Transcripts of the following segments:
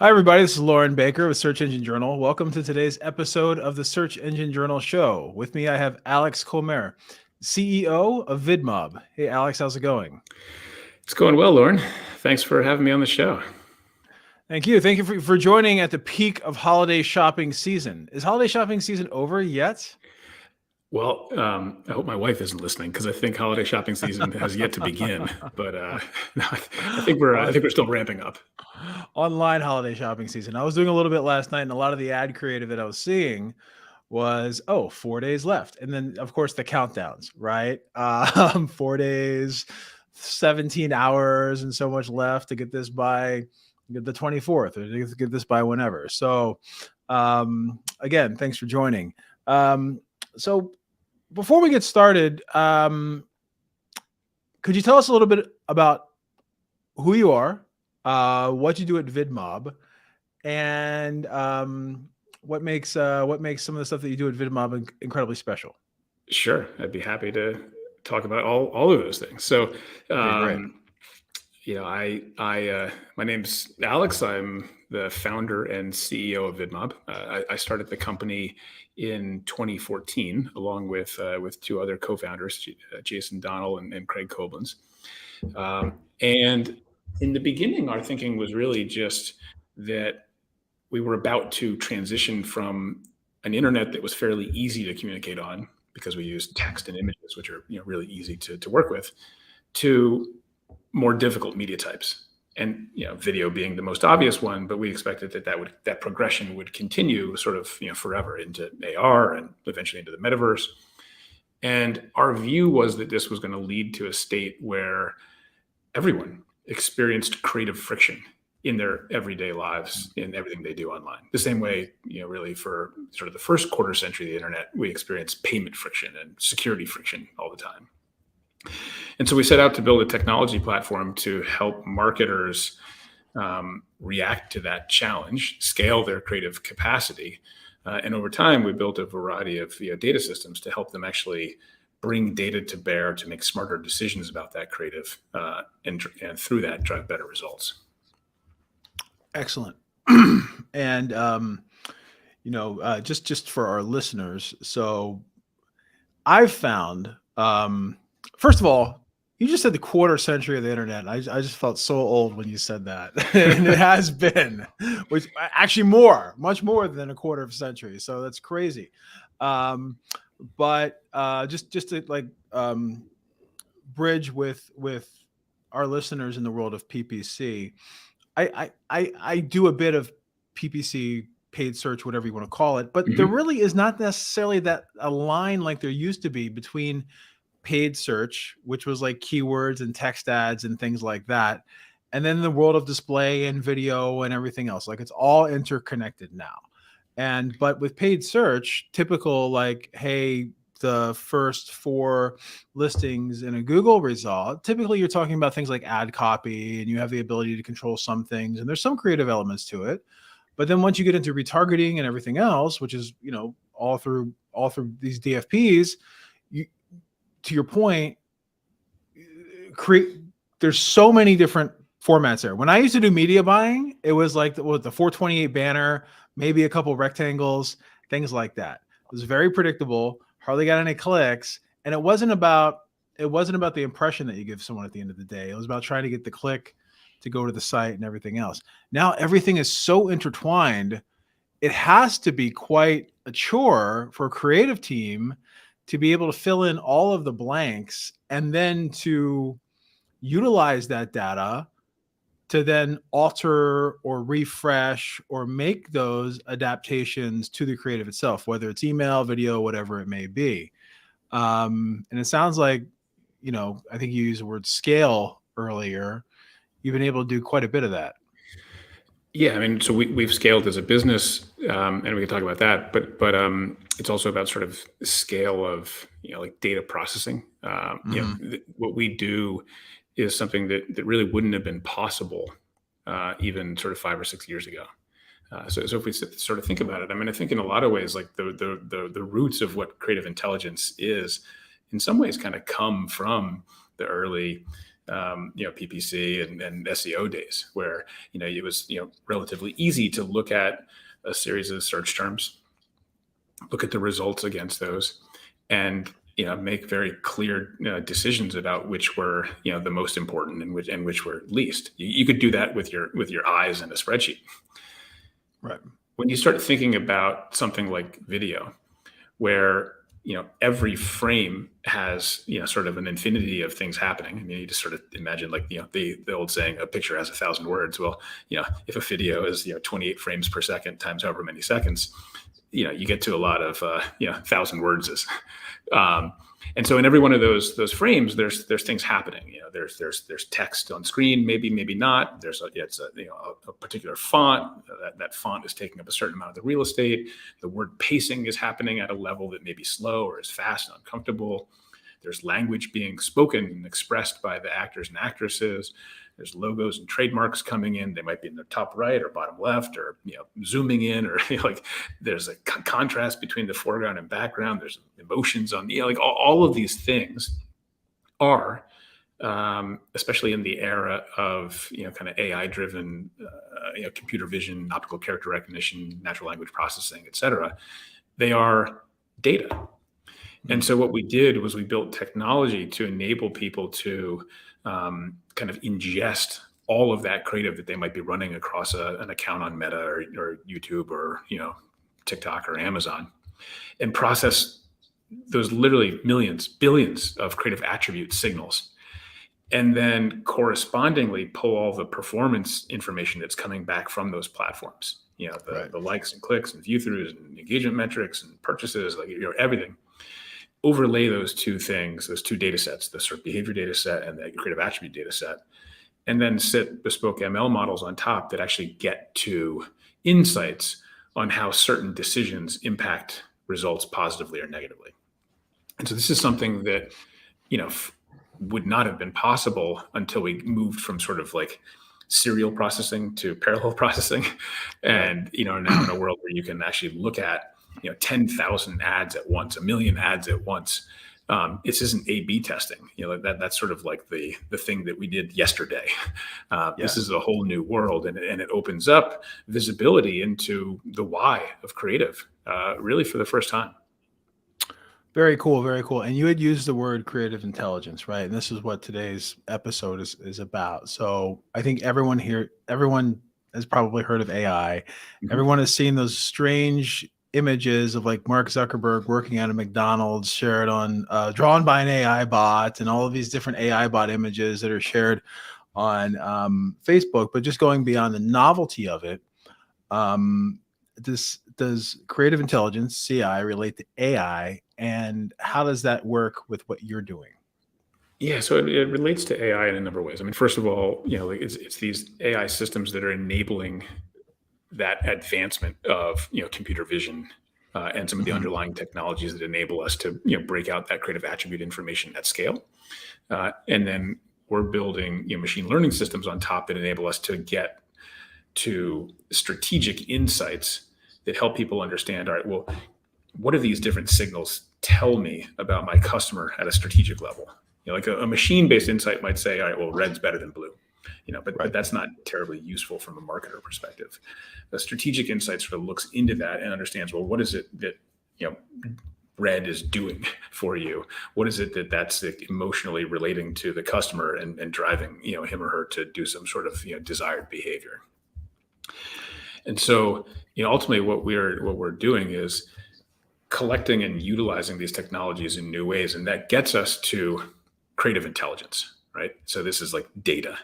Hi, everybody. This is Loren Baker with Search Engine Journal. Welcome to today's episode of the Search Engine Journal Show. With me, I have Alex Collmer, CEO of VidMob. Hey, Alex, how's it going? It's going well, Loren. Thanks for having me on the show. Thank you. Thank you for joining at the peak of holiday shopping season. Is holiday shopping season over yet? Well, I hope my wife isn't listening because I think holiday shopping season has yet to begin. But no, I think we're still ramping up. Online holiday shopping season. I was doing a little bit last night, and a lot of the ad creative that I was seeing was 4 days left, and then of course the countdowns, right? 4 days, 17 hours, and so much left to get this by the 24th, or to get this by whenever. So again, thanks for joining. So before we get started, could you tell us a little bit about who you are, what you do at VidMob, and what makes some of the stuff that you do at VidMob incredibly special? Sure, I'd be happy to talk about all of those things. So, Great. my name's Alex. I'm the founder and CEO of VidMob. I started the company in 2014 along with two other co-founders, Jason Donnell and Craig Koblenz. And in the beginning, our thinking was really just that we were about to transition from an internet that was fairly easy to communicate on because we used text and images, which are really easy to work with, to more difficult media types. And video being the most obvious one, but we expected that progression would continue sort of forever into AR and eventually into the metaverse. And our view was that this was going to lead to a state where everyone experienced creative friction in their everyday lives in everything they do online. The same way, really for sort of the first quarter century of the internet, we experienced payment friction and security friction all the time. And so we set out to build a technology platform to help marketers react to that challenge, scale their creative capacity. And over time, we built a variety of data systems to help them actually bring data to bear to make smarter decisions about that creative and through that drive better results. Excellent. And just for our listeners, so I've found, first of all, you just said the quarter century of the internet. I just felt so old when you said that. And it has been, which actually much more than a quarter of a century. So that's crazy. But just to bridge with our listeners in the world of PPC, I do a bit of PPC, paid search, whatever you want to call it, but there really is not necessarily a line like there used to be between paid search, which was like keywords and text ads and things like that, and then the world of display and video and everything else. Like, it's all interconnected now. But with paid search, typical, like, hey, the first 4 listings in a Google result, typically you're talking about things like ad copy, and you have the ability to control some things, and there's some creative elements to it. But then once you get into retargeting and everything else, which is all through these DFPs, to your point, there's so many different formats there. When I used to do media buying, it was like the 428 banner, maybe a couple rectangles, things like that. It was very predictable, hardly got any clicks, and it wasn't about the impression that you give someone at the end of the day. It was about trying to get the click to go to the site and everything else. Now everything is so intertwined, it has to be quite a chore for a creative team to be able to fill in all of the blanks and then to utilize that data to then alter or refresh or make those adaptations to the creative itself, whether it's email, video, whatever it may be. And it sounds like, I think you used the word scale earlier. You've been able to do quite a bit of that. Yeah, I mean, so we've scaled as a business, and we can talk about that. But it's also about sort of scale of like data processing. What we do is something that really wouldn't have been possible even sort of 5 or 6 years ago. So if we sort of think about it, I mean, I think in a lot of ways, like the roots of what creative intelligence is, in some ways, kind of come from the early PPC and SEO days, where it was relatively easy to look at a series of search terms, look at the results against those, and make very clear decisions about which were the most important and which were least. You could do that with your eyes in a spreadsheet. Right. When you start thinking about something like video, where every frame has sort of an infinity of things happening. I mean, you just sort of imagine like the old saying, a picture has 1,000 words. Well, if a video is 28 frames per second times however many seconds, you get to a lot of 1,000 words. And so in every one of those frames, there's things happening. There's text on screen, maybe not. There's a particular font. That font is taking up a certain amount of the real estate. The word pacing is happening at a level that may be slow or is fast and uncomfortable. There's language being spoken and expressed by the actors and actresses. There's logos and trademarks coming in. They might be in the top right or bottom left, or zooming in, or there's a contrast between the foreground and background. There's emotions on all of these things are, especially in the era of kind of AI driven, computer vision, optical character recognition, natural language processing, et cetera. They are data. And so what we did was we built technology to enable people to kind of ingest all of that creative that they might be running across an account on Meta or YouTube or TikTok or Amazon, and process those literally millions, billions of creative attribute signals, and then correspondingly pull all the performance information that's coming back from those platforms. The likes and clicks and view throughs and engagement metrics and purchases, everything. Overlay those two things, those two data sets, the sort of behavior data set and the creative attribute data set, and then sit bespoke ML models on top that actually get to insights on how certain decisions impact results positively or negatively. And so this is something that, would not have been possible until we moved from sort of like serial processing to parallel processing. And, are now in a world where you can actually look at 10,000 ads at once, 1 million ads at once. This isn't A/B testing. That's sort of like the thing that we did yesterday. This is a whole new world, and it opens up visibility into the why of creative, really for the first time. Very cool, very cool. And you had used the word creative intelligence, right? And this is what today's episode is about. So I think everyone has probably heard of AI. Mm-hmm. Everyone has seen those strange images of like Mark Zuckerberg working at a McDonald's shared on drawn by an AI bot, and all of these different AI bot images that are shared on Facebook. But just going beyond the novelty of it, does creative intelligence, CI, relate to AI, and how does that work with what you're doing? Yeah, so it relates to AI in a number of ways. I mean, first of all, it's these AI systems that are enabling that advancement of computer vision and some of the underlying technologies that enable us to break out that creative attribute information at scale, and then we're building machine learning systems on top that enable us to get to strategic insights that help people understand, all right, well, what do these different signals tell me about my customer at a strategic level? Like a machine-based insight might say, all right, well, red's better than blue. But that's not terribly useful from a marketer perspective. The strategic insight sort of looks into that and understands, well, what is it that red is doing for you? What is it that's emotionally relating to the customer and driving him or her to do some sort of desired behavior? And so ultimately what we're doing is collecting and utilizing these technologies in new ways, and that gets us to creative intelligence, right? So this is like data.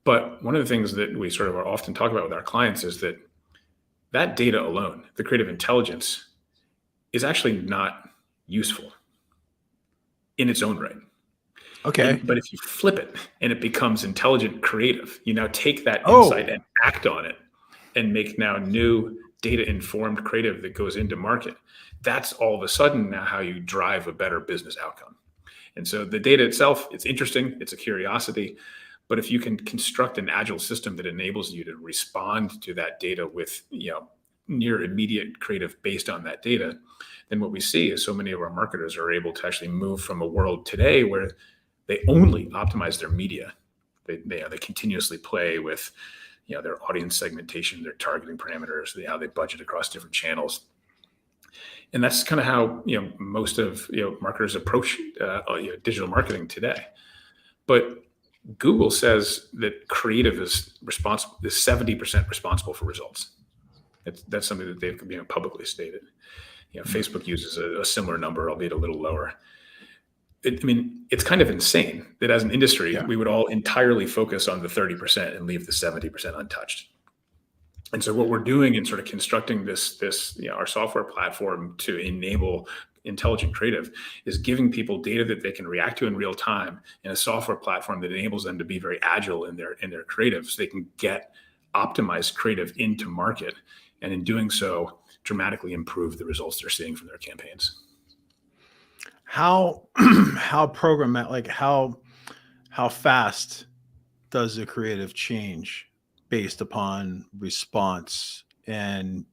But one of the things that we sort of often talk about with our clients is that data alone, the creative intelligence, is actually not useful in its own right. Okay. But if you flip it and it becomes intelligent creative, you now take that insight and act on it and make now new data-informed creative that goes into market. That's all of a sudden now how you drive a better business outcome. And so the data itself, it's interesting, it's a curiosity. But if you can construct an agile system that enables you to respond to that data with near immediate creative based on that data, then what we see is so many of our marketers are able to actually move from a world today where they only optimize their media. They continuously play with, their audience segmentation, their targeting parameters, how they budget across different channels. And that's kind of how, most of, marketers approach digital marketing today. But Google says that creative is 70% responsible for results. That's something that they've publicly stated. Facebook uses a similar number, albeit a little lower. It's kind of insane that as an industry, we would all entirely focus on the 30% and leave the 70% untouched. And so what we're doing in sort of constructing this our software platform to enable intelligent creative is giving people data that they can react to in real time, and a software platform that enables them to be very agile in their creative, so they can get optimized creative into market, and in doing so, dramatically improve the results they're seeing from their campaigns. How programmatic, like how fast does the creative change based upon response and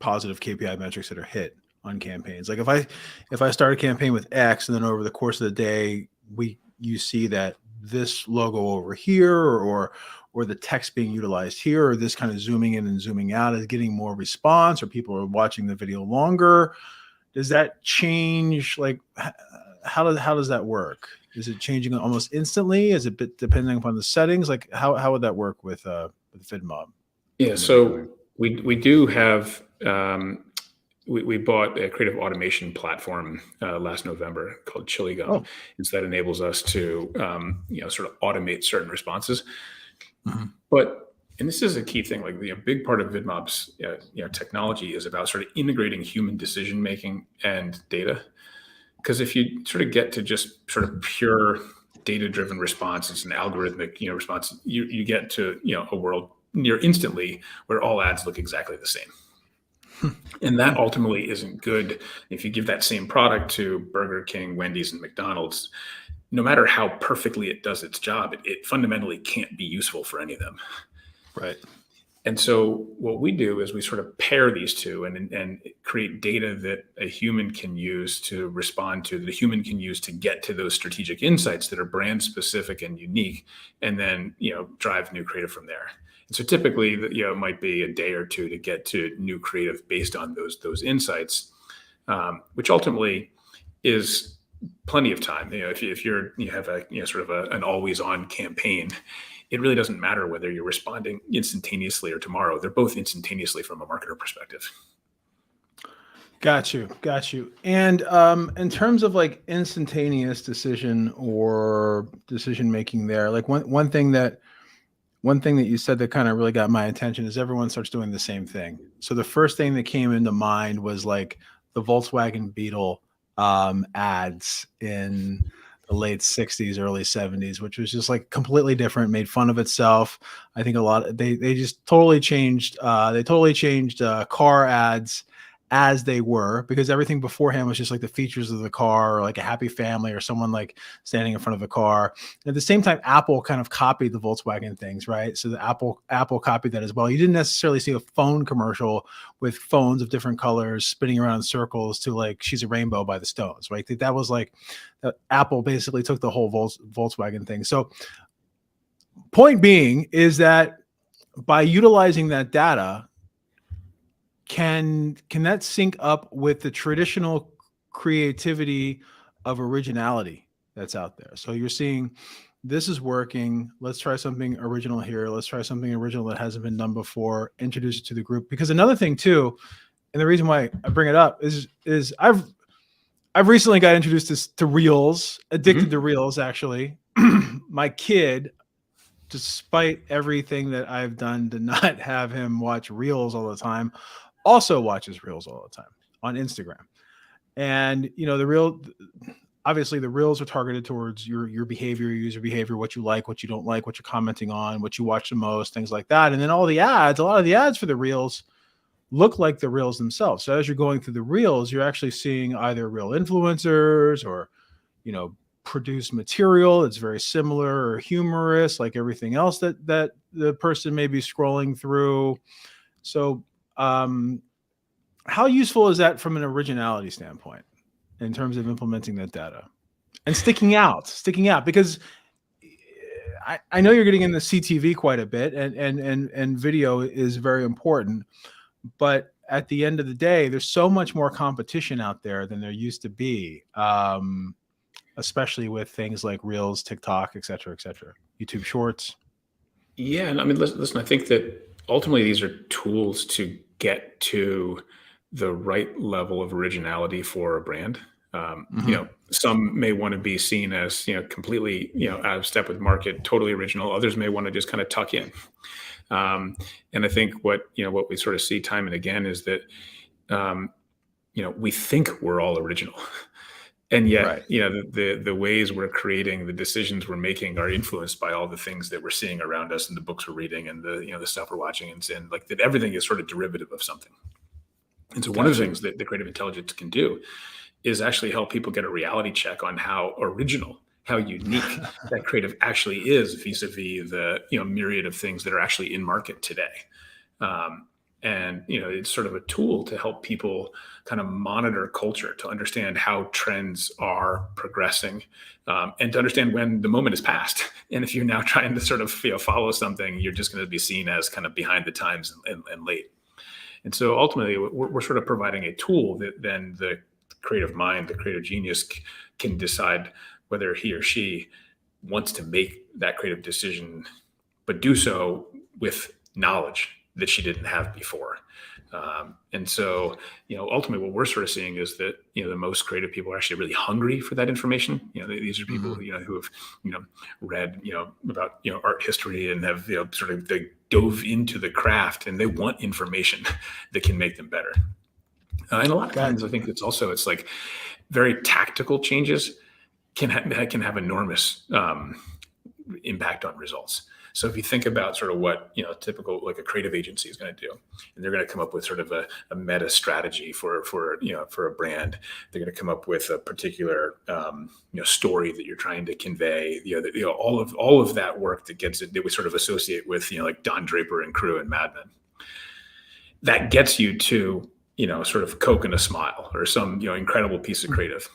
positive KPI metrics that are hit on campaigns? Like if I start a campaign with X, and then over the course of the day, you see that this logo over here, or the text being utilized here, or this kind of zooming in and zooming out is getting more response, or people are watching the video longer, does that change? Like, how does that work? Is it changing almost instantly? Is it depending upon the settings? Like how would that work with VidMob? Yeah, so we do have we bought a creative automation platform last November called Chili Gum, and so that enables us to sort of automate certain responses. Mm-hmm. And this is a key thing. Like a big part of VidMob's technology is about sort of integrating human decision making and data. Because if you sort of get to just sort of pure data-driven response, it's an algorithmic response, you get to a world near instantly where all ads look exactly the same. And that ultimately isn't good. If you give that same product to Burger King, Wendy's, and McDonald's, no matter how perfectly it does its job, it fundamentally can't be useful for any of them. Right. And so what we do is we sort of pair these two and create data that a human can use to respond to, that a human can use to get to those strategic insights that are brand specific and unique, and then drive new creative from there. And so typically, it might be a day or two to get to new creative based on those insights, which ultimately is plenty of time. If you have a sort of an always on campaign, it really doesn't matter whether you're responding instantaneously or tomorrow. They're both instantaneously from a marketer perspective. Got you. And in terms of like instantaneous decision or decision making there, like one thing that you said that kind of really got my attention is everyone starts doing the same thing. So the first thing that came into mind was like the Volkswagen Beetle ads in the late 60s, early 70s, which was just like completely different, made fun of itself. I think they just totally changed. Car ads as they were, because everything beforehand was just like the features of the car, or like a happy family, or someone like standing in front of a car. And at the same time, Apple kind of copied the Volkswagen things, right? So the Apple copied that as well. You didn't necessarily see a phone commercial with phones of different colors spinning around in circles to like "She's a Rainbow" by the Stones, right? That was like Apple basically took the whole Volkswagen thing. So point being is that by utilizing that data, can that sync up with the traditional creativity of originality that's out there? So you're seeing this is working. Let's try something original here. Let's try something original that hasn't been done before. Introduce it to the group. Because another thing too, and the reason why I bring it up is I've recently got introduced to Reels, addicted to Reels actually. My kid, despite everything that I've done to not have him watch Reels all the time, also watches Reels all the time on Instagram. And obviously the Reels are targeted towards your behavior, your user behavior, what you like, what you don't like, what you're commenting on, what you watch the most, things like that. And then a lot of the ads for the Reels look like the Reels themselves. So as you're going through the Reels, you're actually seeing either real influencers or produced material that's very similar or humorous, like everything else that the person may be scrolling through. So how useful is that from an originality standpoint in terms of implementing that data? and sticking out because I know you're getting into CTV quite a bit, and video is very important, but at the end of the day, there's so much more competition out there than there used to be, especially with things like Reels, TikTok, et cetera, YouTube Shorts. Yeah, and I mean, listen, I think that ultimately these are tools to get to the right level of originality for a brand. Some may want to be seen as, completely, out of step with market, totally original. Others may want to just kind of tuck in. And I think what we sort of see time and again is that, we think we're all original. And yet, Right. the ways we're creating, the decisions we're making are influenced by all the things that we're seeing around us and the books we're reading and the stuff we're watching, and like that everything is sort of derivative of something. And so one of the things that the creative intelligence can do is actually help people get a reality check on how original, how unique that creative actually is vis-a-vis the myriad of things that are actually in market today. And it's sort of a tool to help people kind of monitor culture, to understand how trends are progressing, and to understand when the moment is past. And if you're now trying to sort of follow something, you're just going to be seen as kind of behind the times and late. And so ultimately, we're sort of providing a tool that then the creative mind, the creative genius can decide whether he or she wants to make that creative decision, but do so with knowledge that she didn't have before. And so, ultimately what we're sort of seeing is that, the most creative people are actually really hungry for that information. These are people, who have, read, about, art history and have, sort of they dove into the craft and they want information that can make them better. And a lot of times I think it's like very tactical changes can have enormous impact on results. So if you think about sort of what, typical, like a creative agency is going to do, and they're going to come up with sort of a meta strategy for a brand, they're going to come up with a particular, story that you're trying to convey, all of that work that we sort of associate with, like Don Draper and crew and Mad Men. That gets you to, sort of Coke and a smile or some, incredible piece of creative.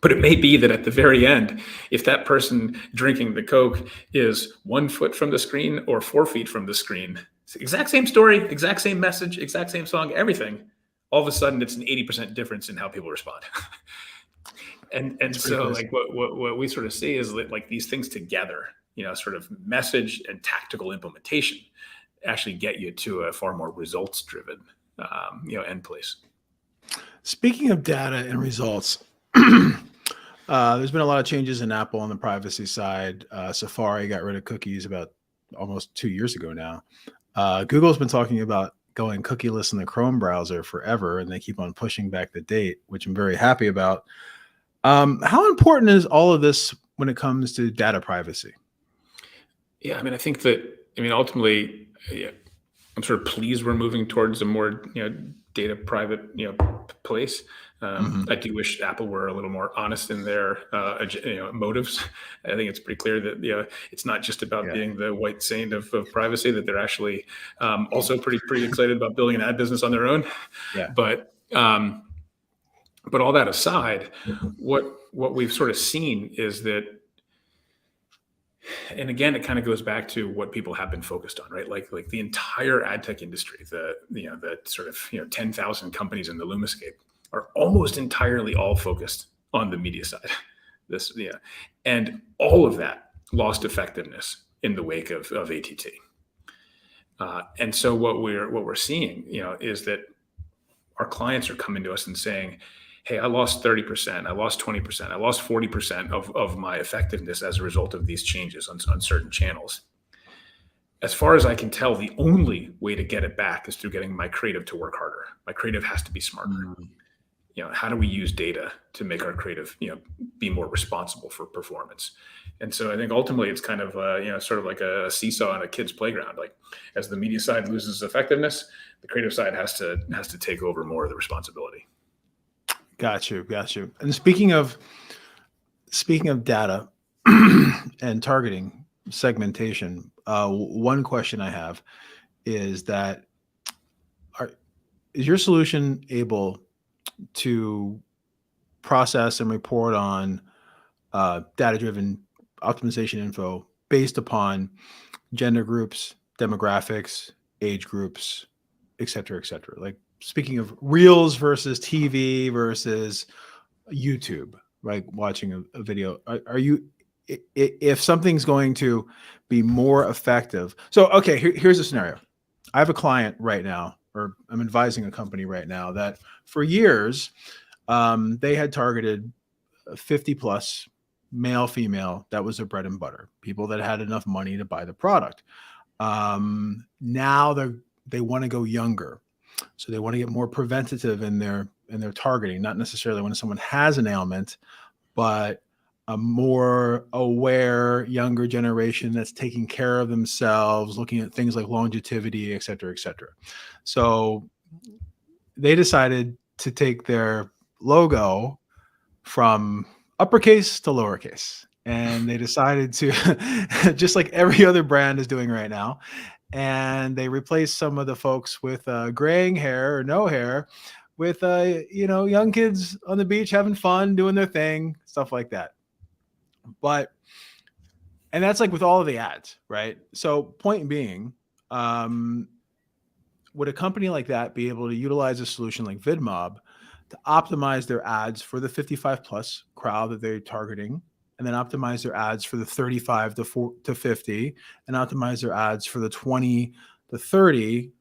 But it may be that at the very end, if that person drinking the Coke is 1 foot from the screen or 4 feet from the screen, it's the exact same story, exact same message, exact same song, everything. All of a sudden, it's an 80% difference in how people respond. and so, like what we sort of see is that, like, these things together, sort of message and tactical implementation, actually get you to a far more results-driven, end place. Speaking of data and results. There's been a lot of changes in Apple on the privacy side. Safari got rid of cookies about almost 2 years ago now. Google's been talking about going cookieless in the Chrome browser forever, and they keep on pushing back the date, which I'm very happy about. How important is all of this when it comes to data privacy? Yeah, I mean, I think that, ultimately, I'm sort of pleased we're moving towards a more, data private, place. I do wish Apple were a little more honest in their motives. I think it's pretty clear that it's not just about being the white saint of privacy, that they're actually also pretty excited about building an ad business on their own. Yeah. But all that aside, what we've sort of seen is that, and again, it kind of goes back to what people have been focused on, right? Like the entire ad tech industry, the sort of 10,000 companies in the Lumascape are almost entirely all focused on the media side. And all of that lost effectiveness in the wake of ATT. And so what we're seeing, is that our clients are coming to us and saying, hey, I lost 30%, I lost 20%, I lost 40% of my effectiveness as a result of these changes on certain channels. As far as I can tell, the only way to get it back is through getting my creative to work harder. My creative has to be smarter. How do we use data to make our creative, be more responsible for performance? And so I think ultimately it's kind of, sort of like a seesaw on a kid's playground. Like, as the media side loses effectiveness, the creative side has to take over more of the responsibility. Got you. And speaking of data and targeting segmentation, one question I have is that is your solution able to process and report on data-driven optimization info based upon gender groups, demographics, age groups, et cetera, et cetera. Like speaking of Reels versus TV versus YouTube, right? Watching a video. Are you, if something's going to be more effective? So, okay, here's a scenario. I have a client right now, or I'm advising a company right now that for years, they had targeted 50 plus male, female. That was their bread and butter. People that had enough money to buy the product. Now they want to go younger. So they want to get more preventative in their targeting, not necessarily when someone has an ailment, but a more aware younger generation that's taking care of themselves, looking at things like longevity, et cetera, et cetera. So they decided to take their logo from uppercase to lowercase. And they decided to, just like every other brand is doing right now, and they replaced some of the folks with graying hair or no hair with, young kids on the beach having fun, doing their thing, stuff like that. And that's like with all of the ads, right? So point being, would a company like that be able to utilize a solution like VidMob to optimize their ads for the 55 plus crowd that they're targeting, and then optimize their ads for the 35 to 50, and optimize their ads for the 20 to 30,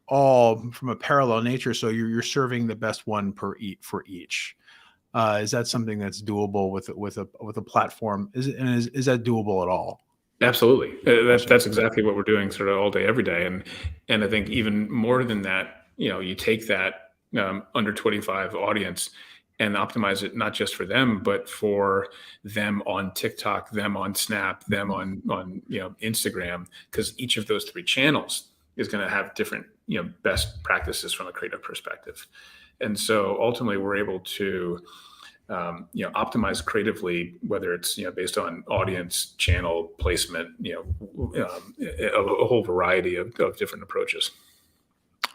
all from a parallel nature? So you're serving the best one for each. Is that something that's doable with a platform? Is that doable at all? Absolutely. That's exactly what we're doing sort of all day, every day. And I think even more than that, you take that under 25 audience and optimize it not just for them, but for them on TikTok, them on Snap, them on Instagram, because each of those three channels is going to have different best practices from a creative perspective. And so ultimately we're able to optimize creatively, whether it's based on audience, channel placement, a whole variety of different approaches.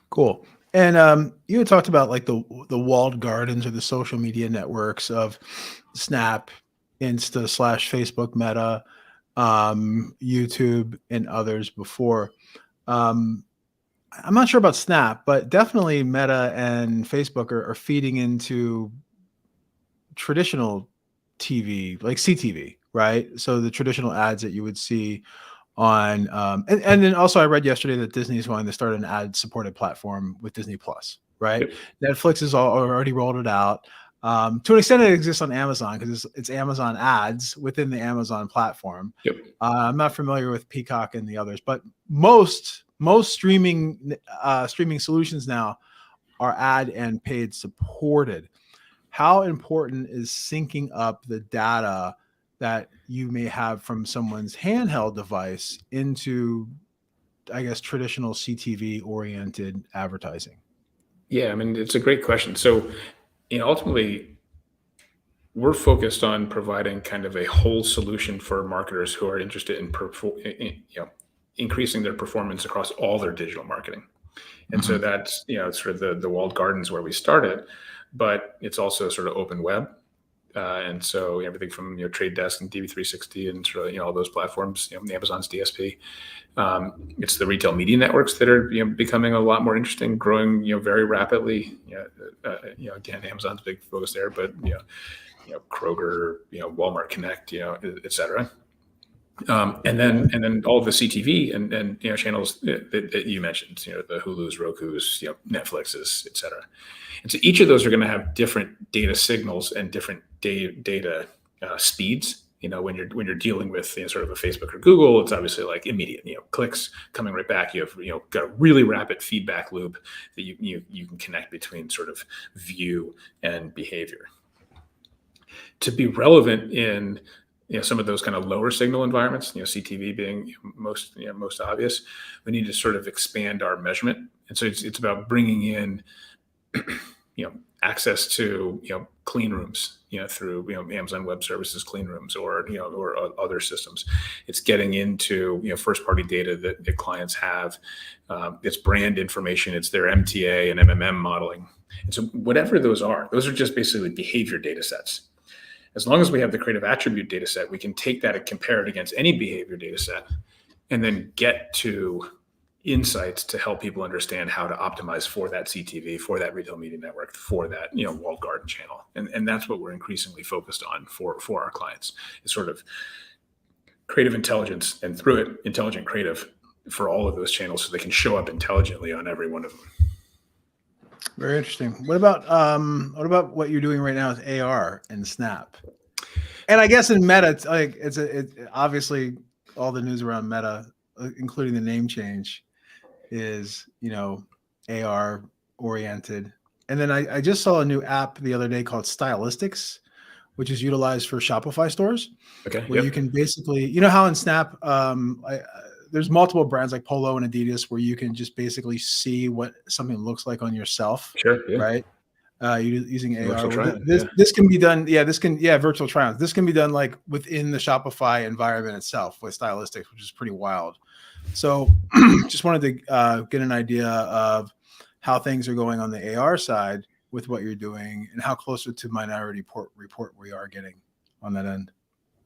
Cool. And you had talked about like the walled gardens or the social media networks of Snap, Insta / Facebook, Meta, YouTube, and others before. I'm not sure about Snap, but definitely Meta and Facebook are feeding into traditional TV, like CTV, right? So the traditional ads that you would see on, and then also I read yesterday that Disney is wanting to start an ad-supported platform with Disney Plus, right? Yep. Netflix has already rolled it out. To an extent, it exists on Amazon because it's Amazon ads within the Amazon platform. Yep. I'm not familiar with Peacock and the others, but most streaming solutions now are ad and paid supported. How important is syncing up the data that you may have from someone's handheld device into, I guess, traditional CTV oriented advertising? Yeah, I mean, it's a great question. So, ultimately, we're focused on providing kind of a whole solution for marketers who are interested in increasing their performance across all their digital marketing. And so that's sort of the walled gardens where we started, but it's also sort of open web. And so everything from Trade Desk and DV360 and sort of all those platforms, Amazon's DSP. It's the retail media networks that are becoming a lot more interesting, growing very rapidly. Again, Amazon's big focus there, but Kroger, Walmart Connect, et cetera. And then all of the CTV and channels that you mentioned, the Hulu's, Roku's, Netflix's, et cetera. And so each of those are going to have different data signals and different data speeds. When you're dealing with sort of a Facebook or Google, it's obviously like immediate, clicks coming right back. You have got a really rapid feedback loop that you can connect between sort of view and behavior. To be relevant in some of those kind of lower signal environments, CTV being most obvious, we need to sort of expand our measurement. And so it's about bringing in, access to, clean rooms, through, Amazon Web Services clean rooms or other systems. It's getting into, first party data that clients have. It's brand information. It's their MTA and MMM modeling. And so whatever those are just basically behavior data sets. as long as we have the creative attribute data set, we can take that and compare it against any behavior data set and then get to insights to help people understand how to optimize for that CTV, for that retail media network, for that walled garden channel. And that's what we're increasingly focused on for our clients, is sort of creative intelligence, and through it, intelligent creative for all of those channels, so they can show up intelligently on every one of them. Very interesting. What about what you're doing right now with AR and Snap? And I guess in Meta, it's obviously all the news around Meta, including the name change, is AR oriented. And then I just saw a new app the other day called Stylistics, which is utilized for Shopify stores. Okay. Where you can basically, how in Snap, there's multiple brands like Polo and Adidas where you can just basically see what something looks like on yourself. Sure. Yeah. Right. Using AR. This can be done. Virtual try-ons. This can be done like within the Shopify environment itself with Stylistics, which is pretty wild. So just wanted to get an idea of how things are going on the AR side with what you're doing, and how closer to Minority Report we are getting on that end.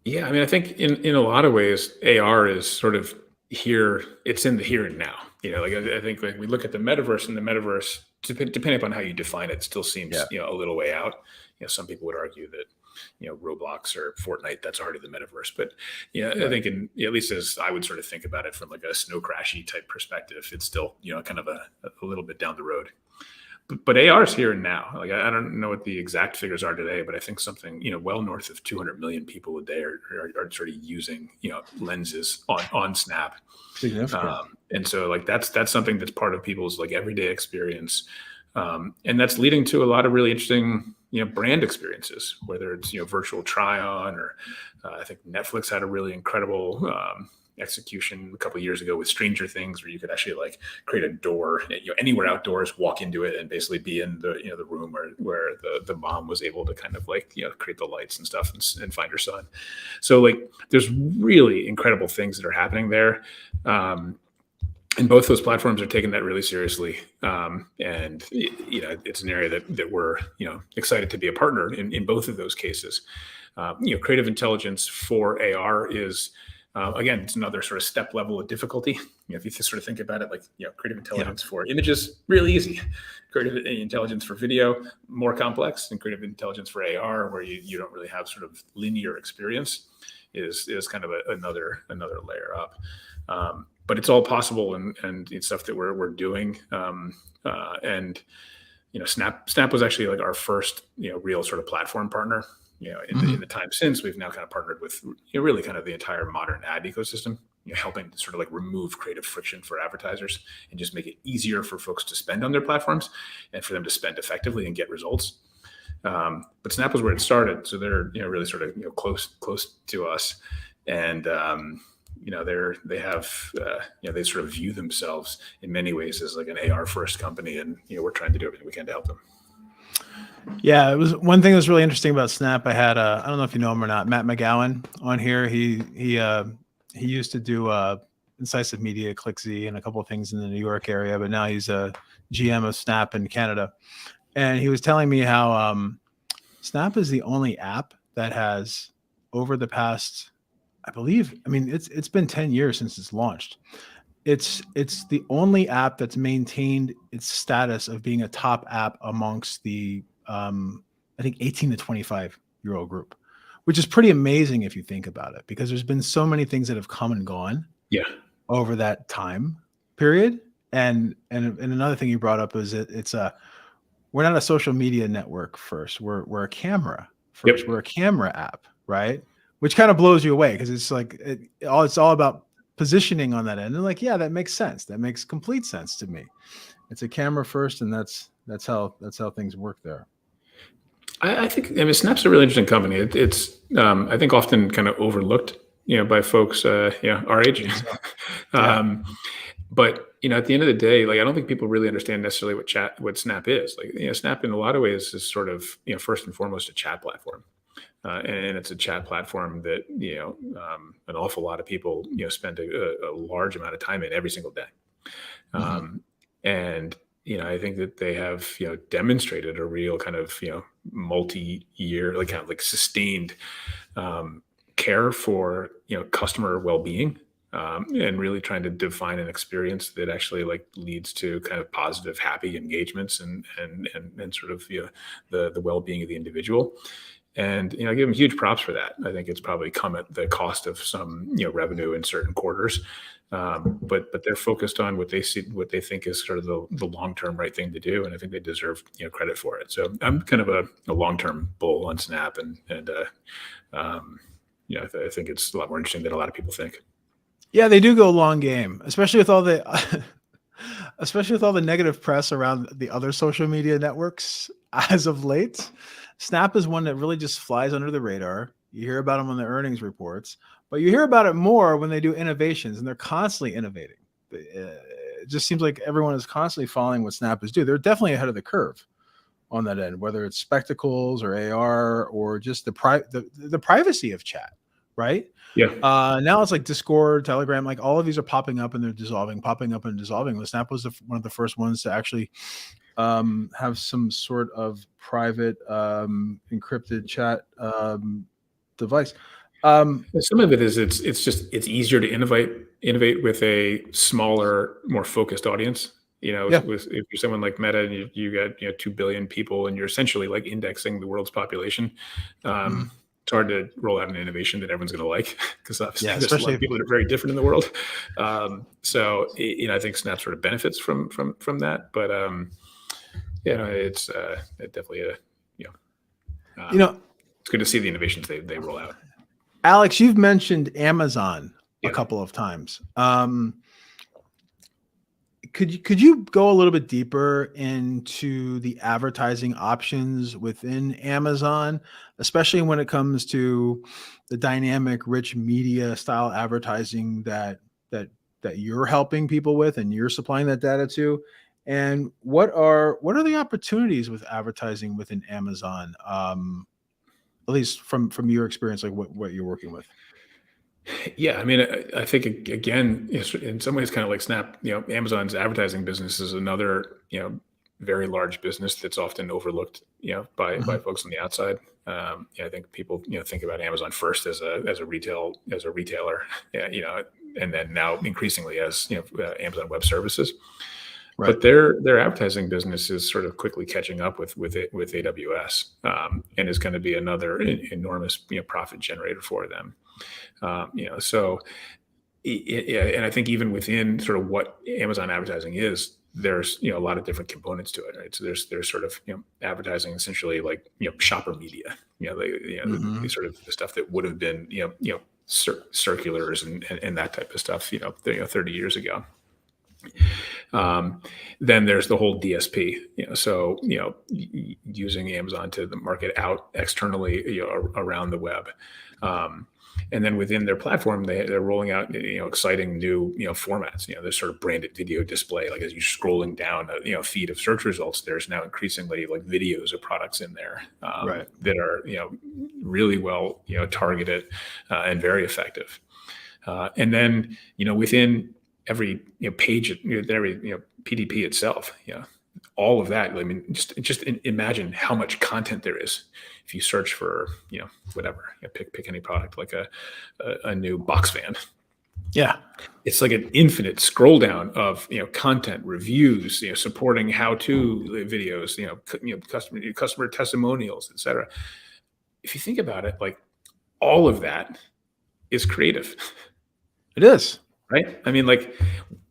Yeah, I mean, I think in a lot of ways, AR is sort of here. It's in the here and now. I think when we look at the metaverse, and the metaverse, depending upon how you define it, still seems a little way out. Some people would argue that Roblox or Fortnite, that's already the metaverse. But right. I think at least as I would sort of think about it from like a snow crashy type perspective, it's still kind of a little bit down the road. But AR is here and now. Like I don't know what the exact figures are today, but I think something well north of 200 million people a day are sort of using lenses on Snap. And so like that's something that's part of people's like everyday experience, and that's leading to a lot of really interesting brand experiences, whether it's virtual try on, or I think Netflix had a really incredible execution a couple of years ago with Stranger Things, where you could actually like create a door anywhere outdoors, walk into it, and basically be in the the room where the mom was able to kind of like create the lights and stuff and find her son. So like there's really incredible things that are happening there, and both those platforms are taking that really seriously, and it's an area that we're excited to be a partner in both of those cases. Creative intelligence for AR is again, it's another sort of step level of difficulty. If you sort of think about it, like creative intelligence for images, really easy. Creative intelligence for video, more complex. And creative intelligence for AR, where you don't really have sort of linear experience, is kind of another layer up. But it's all possible, and it's stuff that we're doing. And Snap was actually like our first real sort of platform partner. In the time since, we've now kind of partnered with really kind of the entire modern ad ecosystem, helping to sort of like remove creative friction for advertisers and just make it easier for folks to spend on their platforms and for them to spend effectively and get results. But Snap was where it started, so they're really sort of close to us, and they sort of view themselves in many ways as like an AR first company, and we're trying to do everything we can to help them. Yeah, it was one thing that was really interesting about Snap. I had I don't know if you know him or not, Matt McGowan on here. He used to do Incisive Media, ClickZ, and a couple of things in the New York area, but now he's a GM of Snap in Canada. And he was telling me how Snap is the only app that has, over the past, it's been 10 years since it's launched. It's the only app that's maintained its status of being a top app amongst the I think 18 to 25-year-old group, which is pretty amazing if you think about it, because there's been so many things that have come and gone over that time period. And another thing you brought up is we're not a social media network first. We're a camera first. We're a camera app, right? Which kind of blows you away, because it's like it's all about positioning on that end. And like, yeah, that makes sense. That makes complete sense to me. It's a camera first, and that's how things work there. I think Snap's a really interesting company. It's I think often kind of overlooked, by folks our age. But at the end of the day, like I don't think people really understand necessarily what Snap is. Like Snap in a lot of ways is sort of first and foremost a chat platform. And it's a chat platform that an awful lot of people spend a large amount of time in every single day. And I think that they have, demonstrated a real kind of, multi-year, like kind of like sustained care for, customer well-being, and really trying to define an experience that actually like leads to kind of positive, happy engagements and sort of, the well-being of the individual. And I give them huge props for that. I think it's probably come at the cost of some revenue in certain quarters, but they're focused on what what they think is sort of the long term right thing to do, and I think they deserve credit for it. So I'm kind of a long term bull on Snap, and I think it's a lot more interesting than a lot of people think. Yeah, they do go long game, especially with all the especially with all the negative press around the other social media networks as of late. Snap is one that really just flies under the radar. You hear about them on the earnings reports, but you hear about it more when they do innovations, and they're constantly innovating. It just seems like everyone is constantly following what Snap is doing. They're definitely ahead of the curve on that end, whether it's spectacles or AR or just the privacy of chat, right? Yeah. Now it's like Discord, Telegram, like all of these are popping up and they're dissolving, popping up and dissolving. The Snap was one of the first ones to actually have some sort of private encrypted chat device. Some of it is it's easier to innovate with a smaller, more focused audience. Yeah. If you're someone like Meta and you got 2 billion people and you're essentially like indexing the world's population, it's hard to roll out an innovation that everyone's going to like, because obviously there's a lot of people that are very different in the world. So I think Snap sort of benefits from that, but it's definitely it's good to see the innovations they roll out. Alex, you've mentioned Amazon a couple of times. Could you go a little bit deeper into the advertising options within Amazon, especially when it comes to the dynamic, rich media style advertising that you're helping people with and you're supplying that data to? And what are the opportunities with advertising within Amazon? At least from your experience, like what you're working with. Yeah, I mean, I think again, in some ways, kind of like Snap, Amazon's advertising business is another, very large business that's often overlooked, by folks on the outside. I think people, think about Amazon first as a retailer, and then now increasingly as Amazon Web Services. Right. But their advertising business is sort of quickly catching up with AWS, and is going to be another enormous profit generator for them. So and I think even within sort of what Amazon advertising is, there's a lot of different components to it, right? So there's sort of advertising essentially like shopper media, the sort of the stuff that would have been circulars and that type of stuff 30 years ago. Then there's the whole DSP, so using Amazon to market out externally around the web. And then within their platform, they're rolling out exciting new formats. There's sort of branded video display. Like as you're scrolling down a feed of search results, there's now increasingly like videos of products in there that are really well targeted and very effective. And then within every page, every PDP itself, all of that. I mean, just imagine how much content there is. If you search for, whatever, pick any product like a new box fan. Yeah, it's like an infinite scroll down of content, reviews, supporting how-to videos, customer testimonials, etc. If you think about it, like all of that is creative. It is, right? I mean, like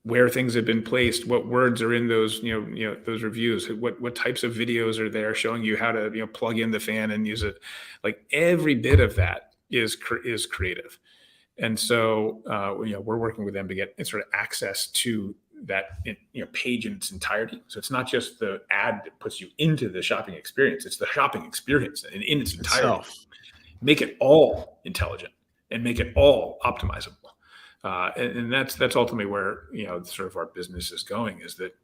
where things have been placed, what words are in those, those reviews, what types of videos are there showing you how to, plug in the fan and use it. Like every bit of that is creative. And so, we're working with them to get sort of access to that, page in its entirety. So it's not just the ad that puts you into the shopping experience; it's the shopping experience in its entirety. Make it all intelligent and make it all optimizable. And that's ultimately where sort of our business is going, is that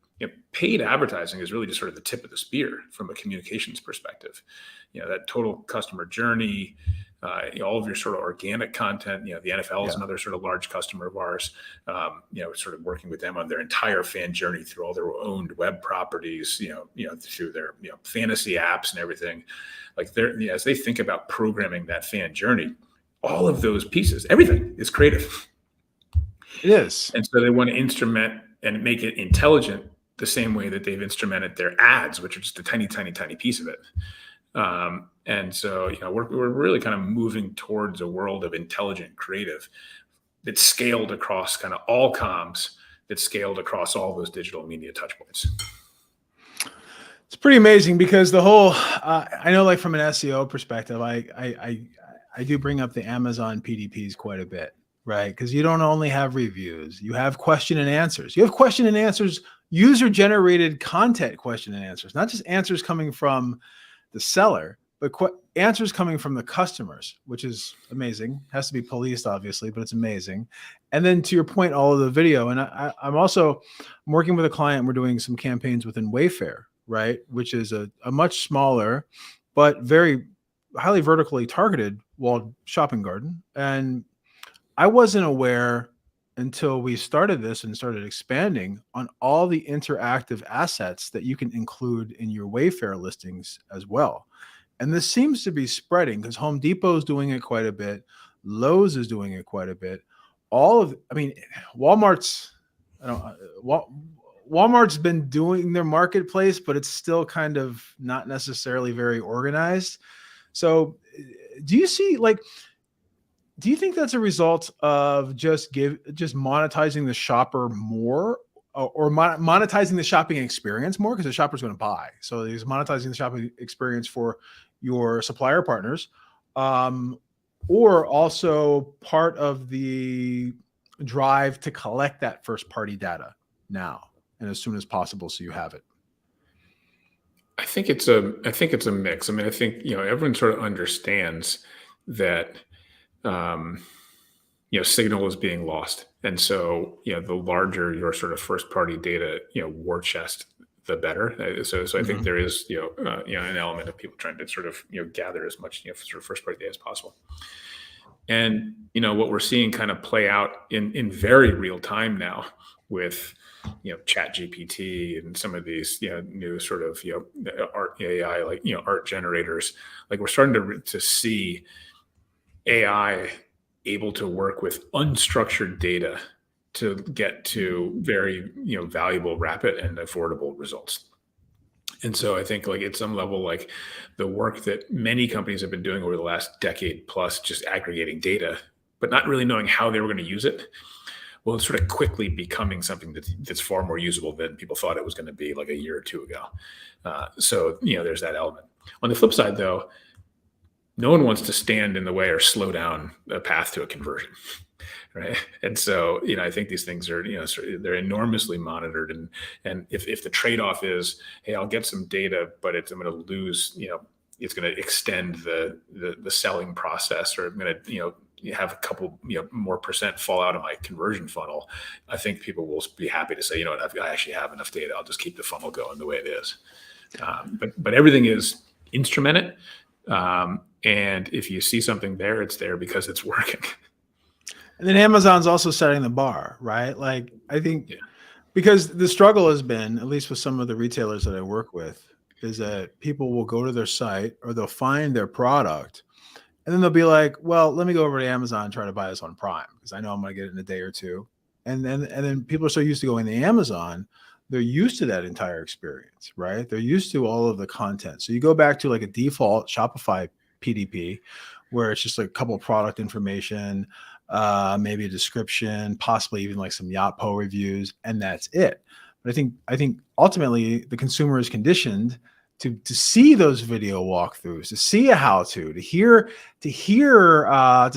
paid advertising is really just sort of the tip of the spear from a communications perspective. That total customer journey, all of your sort of organic content. The NFL is Yeah. another sort of large customer of ours. Sort of working with them on their entire fan journey through all their owned web properties, through their fantasy apps and everything. Like as they think about programming that fan journey, all of those pieces, everything is creative. It is. And so they want to instrument and make it intelligent the same way that they've instrumented their ads, which are just a tiny, tiny, tiny piece of it. And so, we're really kind of moving towards a world of intelligent creative that's scaled across kind of all comms, that's scaled across all those digital media touchpoints. It's pretty amazing because the whole, I know, like from an SEO perspective, I do bring up the Amazon PDPs quite a bit, right? Because you don't only have reviews, you have question and answers. You have question and answers, user-generated content question and answers, not just answers coming from the seller, but answers coming from the customers, which is amazing. Has to be policed, obviously, but it's amazing. And then to your point, all of the video. And I'm working with a client. We're doing some campaigns within Wayfair, right? Which is a much smaller, but very highly vertically targeted walled shopping garden. And I wasn't aware until we started this and started expanding on all the interactive assets that you can include in your Wayfair listings as well. And this seems to be spreading because Home Depot is doing it quite a bit. Lowe's is doing it quite a bit. Walmart's been doing their marketplace, but it's still kind of not necessarily very organized. So do you think that's a result of just monetizing the shopper more, or monetizing the shopping experience more? Because the shopper's going to buy. So he's monetizing the shopping experience for your supplier partners, or also part of the drive to collect that first party data now and as soon as possible, so you have it. I think it's a mix. I mean, I think, everyone sort of understands that, signal is being lost. And so, the larger your sort of first party data, war chest, the better. So I think there is, an element of people trying to sort of, gather as much, sort of first party data as possible. And, what we're seeing kind of play out in very real time now with, Chat GPT and some of these, new sort of, art AI, like, art generators. Like, we're starting to see AI able to work with unstructured data to get to very, valuable, rapid, and affordable results. And so I think, like, at some level, like, the work that many companies have been doing over the last decade plus, just aggregating data, but not really knowing how they were going to use it, well, it's sort of quickly becoming something that's far more usable than people thought it was going to be like a year or two ago. So, there's that element. On the flip side, though, no one wants to stand in the way or slow down a path to a conversion, right? And so, I think these things are, they're enormously monitored. And if the trade-off is, hey, I'll get some data, but I'm going to lose, it's going to extend the selling process, or I'm going to, have a couple, more percent fall out of my conversion funnel, I think people will be happy to say, I actually have enough data. I'll just keep the funnel going the way it is. But everything is instrumented. And if you see something there, it's there because it's working. And then Amazon's also setting the bar, right? Like, I think because the struggle has been, at least with some of the retailers that I work with, is that people will go to their site or they'll find their product and then they'll be like, well, let me go over to Amazon and try to buy this on Prime because I know I'm going to get it in a day or two. And then people are so used to going to Amazon, they're used to that entire experience, right? They're used to all of the content. So you go back to like a default Shopify PDP where it's just like a couple of product information, maybe a description, possibly even like some Yotpo reviews, and that's it. But I think ultimately the consumer is conditioned to see those video walkthroughs, to see a how-to, to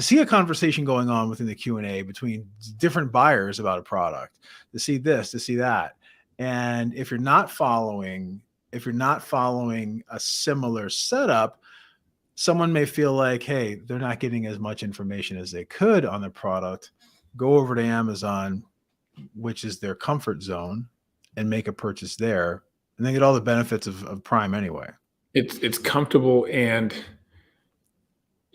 see a conversation going on within the Q&A between different buyers about a product, to see this, to see that. And if you're not following a similar setup, someone may feel like, hey, they're not getting as much information as they could on the product. Go over to Amazon, which is their comfort zone, and make a purchase there, and they get all the benefits of Prime anyway. It's comfortable, and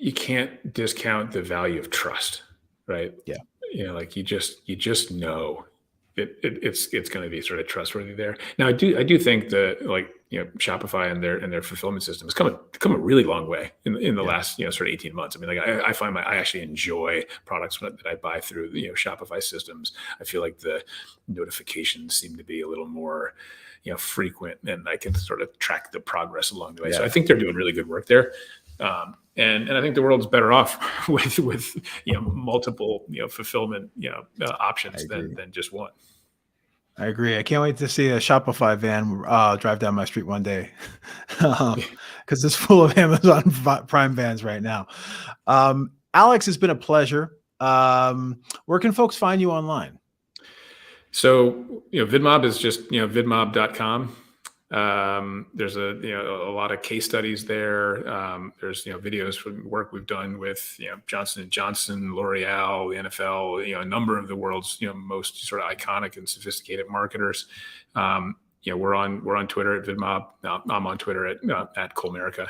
you can't discount the value of trust, right? Yeah. Like you just know it's going to be sort of trustworthy there. Now, I do think that Shopify and their fulfillment system has come a really long way in the last sort of 18 months. I mean, like I find I actually enjoy products that I buy through Shopify systems. I feel like the notifications seem to be a little more frequent, and I can sort of track the progress along the way. So I think they're doing really good work there. And I think the world's better off with multiple fulfillment options than just one. I agree. I can't wait to see a Shopify van drive down my street one day, because it's full of Amazon Prime vans right now. Alex, it's been a pleasure. Where can folks find you online? So VidMob is just vidmob.com. There's a lot of case studies there. There's videos from work we've done with Johnson & Johnson, L'Oreal, the NFL, a number of the world's most sort of iconic and sophisticated marketers. We're on Twitter at VidMob. I'm on Twitter at Collmer.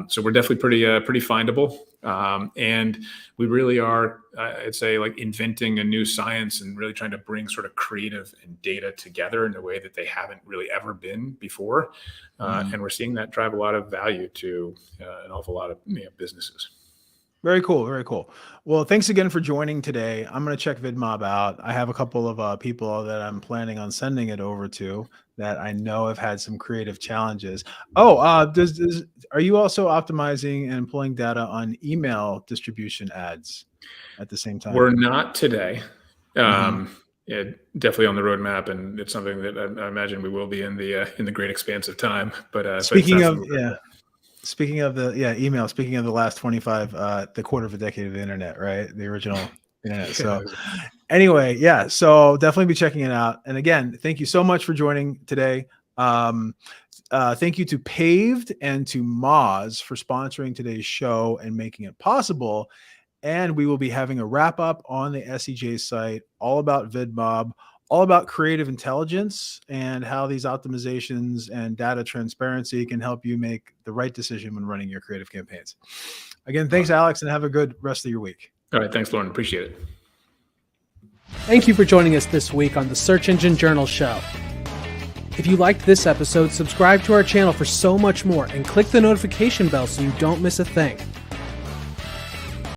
So we're definitely pretty findable. And we really are, I'd say, like inventing a new science and really trying to bring sort of creative and data together in a way that they haven't really ever been before. And we're seeing that drive a lot of value to an awful lot of businesses. Very cool. Very cool. Well, thanks again for joining today. I'm going to check VidMob out. I have a couple of people that I'm planning on sending it over to that I know have had some creative challenges. Oh, are you also optimizing and pulling data on email distribution ads at the same time? We're not today. Definitely on the roadmap, and it's something that I imagine we will be in the great expanse of time. But speaking of the email, speaking of the last 25, the quarter of a decade of the internet, right? The original internet. So anyway, so definitely be checking it out. And again, thank you so much for joining today. Thank you to Paved and to Moz for sponsoring today's show and making it possible. And we will be having a wrap up on the SEJ site, all about VidMob, all about creative intelligence and how these optimizations and data transparency can help you make the right decision when running your creative campaigns. Again, thanks, Alex, and have a good rest of your week. All right. Thanks, Loren. Appreciate it. Thank you for joining us this week on the Search Engine Journal Show. If you liked this episode, subscribe to our channel for so much more and click the notification bell so you don't miss a thing.